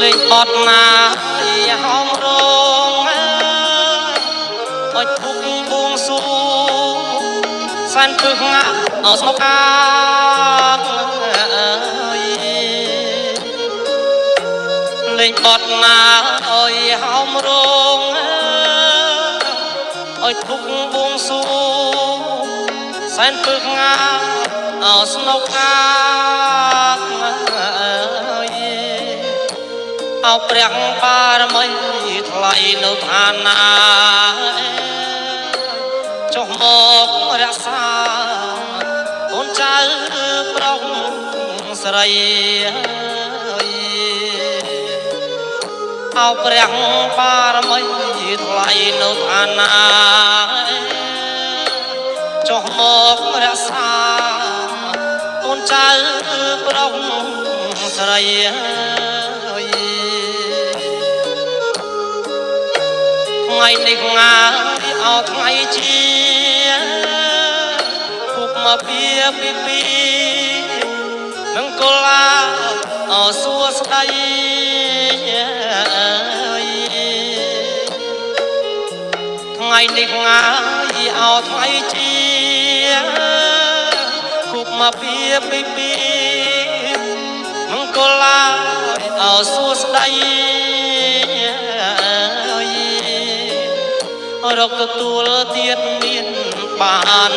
លេងបត់ណាហោមរងអុចពុកបួងសួងសានពឹកងាក់អស្មុកអាលេងបត់ណាអុយហោមរងអុចពុកបួងសួងសានពឹកងាក់អស្មុកអាអោព្រះបារមីថ្លៃនៅឋានណាចុះមករក្សាកូនចៅប្រុសស្រីអោព្រះបារមីថ្លៃនៅឋានណាចុះមករក្សាកូនចៅប្រុសស្រីថ្ងៃនេះងាអោថ្ងៃជាពុកមកពីនឹងកលាអោសួស្ដីថ្ងៃនេះងាអោថ្ងៃជាពុកមកពីនឹងកលាអោសួស្ដីរកទទួលទៀតមានបាន